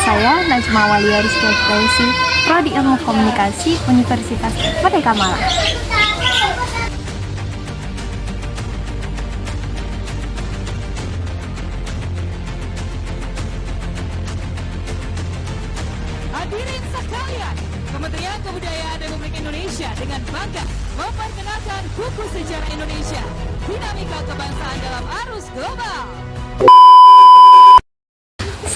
Saya Najma Walia Rizky Firdausi, Prodi Ilmu Komunikasi Universitas Merdeka Malang. Hadirin sekalian, Kementerian Kebudayaan Republik Indonesia dengan bangga memperkenalkan buku sejarah Indonesia, dinamika kebangsaan dalam arus global.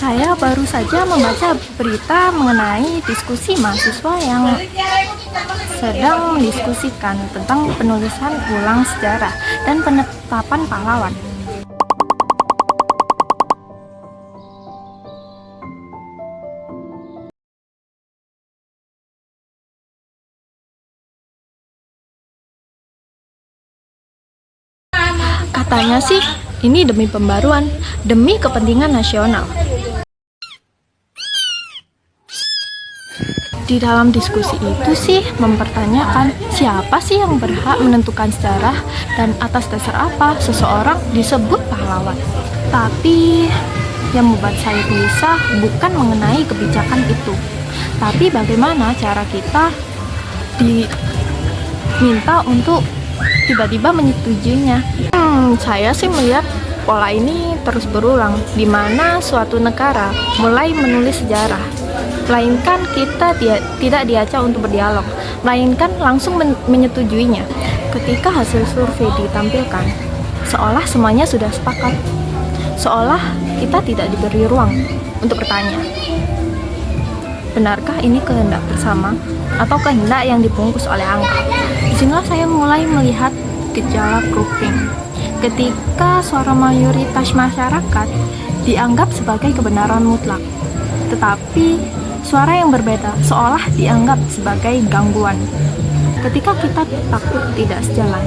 Saya baru saja membaca berita mengenai diskusi mahasiswa yang sedang mendiskusikan tentang penulisan ulang sejarah dan penetapan pahlawan. Katanya sih, ini demi pembaruan, demi kepentingan nasional. Di dalam diskusi itu sih mempertanyakan siapa sih yang berhak menentukan sejarah dan atas dasar apa seseorang disebut pahlawan. Tapi yang membuat saya gelisah bukan mengenai kebijakan itu, tapi bagaimana cara kita diminta untuk tiba-tiba menyetujuinya. Saya sih melihat pola ini terus berulang, di mana suatu negara mulai menulis sejarah, melainkan kita tidak diajak untuk berdialog, melainkan langsung menyetujuinya. Ketika hasil survei ditampilkan, seolah semuanya sudah sepakat, seolah kita tidak diberi ruang untuk bertanya, benarkah ini kehendak bersama atau kehendak yang dibungkus oleh angka? Disinilah saya mulai melihat gejala grouping. Ketika suara mayoritas masyarakat dianggap sebagai kebenaran mutlak, tetapi suara yang berbeda seolah dianggap sebagai gangguan. Ketika kita takut tidak sejalan,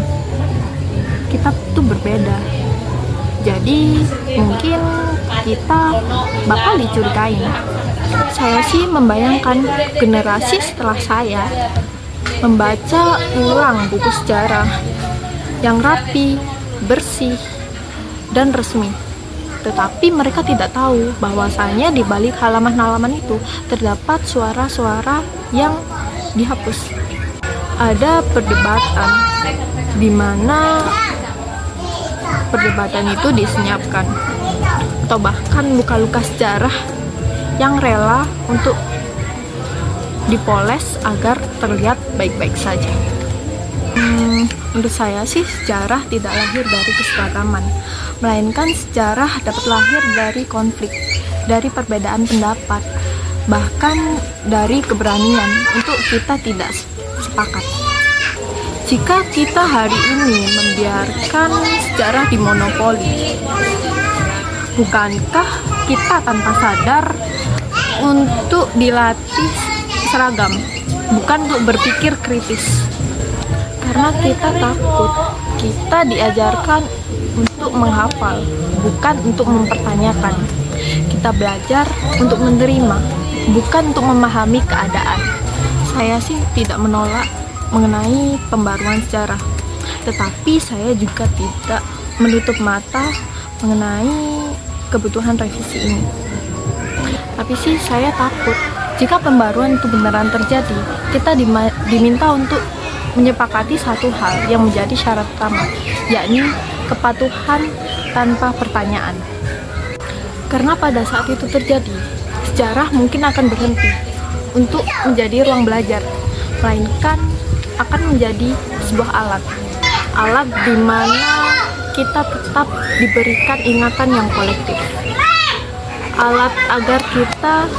kita tuh berbeda. Jadi mungkin kita bakal dicurigai. Saya sih membayangkan generasi setelah saya membaca ulang buku sejarah yang rapi, bersih, dan resmi. Tetapi mereka tidak tahu bahwasanya di balik halaman-halaman itu terdapat suara-suara yang dihapus. Ada perdebatan di mana perdebatan itu disenyapkan, atau bahkan luka-luka sejarah yang rela untuk dipoles agar terlihat baik-baik saja. Menurut saya sih sejarah tidak lahir dari keseragaman, melainkan sejarah dapat lahir dari konflik, dari perbedaan pendapat, bahkan dari keberanian untuk kita tidak sepakat. Jika kita hari ini membiarkan sejarah dimonopoli, bukankah kita tanpa sadar untuk dilatih seragam, bukan untuk berpikir kritis? Karena kita takut, kita diajarkan untuk menghafal, bukan untuk mempertanyakan. Kita belajar untuk menerima, bukan untuk memahami keadaan. Saya sih tidak menolak mengenai pembaruan sejarah, tetapi saya juga tidak menutup mata mengenai kebutuhan revisi ini. Tapi sih saya takut jika pembaruan itu beneran terjadi, kita diminta untuk menyepakati satu hal yang menjadi syarat utama, yakni kepatuhan tanpa pertanyaan. Karena pada saat itu terjadi, sejarah mungkin akan berhenti untuk menjadi ruang belajar, melainkan akan menjadi sebuah alat di mana kita tetap diberikan ingatan yang kolektif, alat agar kita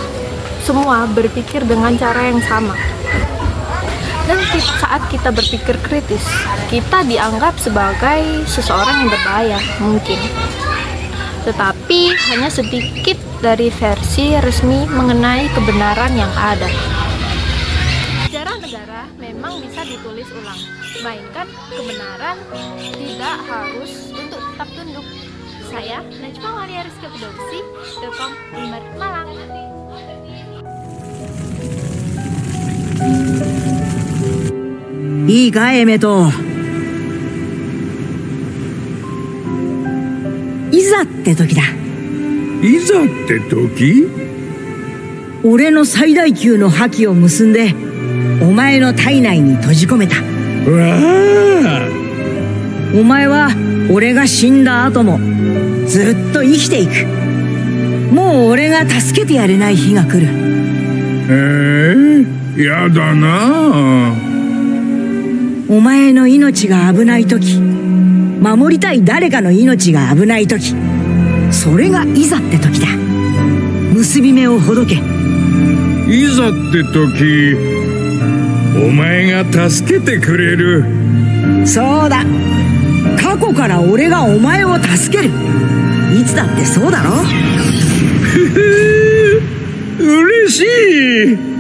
semua berpikir dengan cara yang sama. Dan saat kita berpikir kritis, kita dianggap sebagai seseorang yang berbahaya mungkin. Tetapi hanya sedikit dari versi resmi mengenai kebenaran yang ada. Sejarah negara memang bisa ditulis ulang, melainkan kebenaran tidak harus untuk tetap tunduk. Saya Najma Walia Rizky Firdausi, Telkom Primer Malang. いいかエメト、いざって時だ。いざって時？俺の最大級の覇気を結んでお前の体内に閉じ込めた。わあ。お前は俺が死んだ後もずっと生きていく。もう俺が助けてやれない日が来る。やだな。お前の命が危ない時、守りたい誰かの命が危ない時、それがいざって時だ。結び目をほどけ。いざって時、お前が助けてくれる。そうだ。過去から俺がお前を助ける。いつだってそうだろ。嬉しい。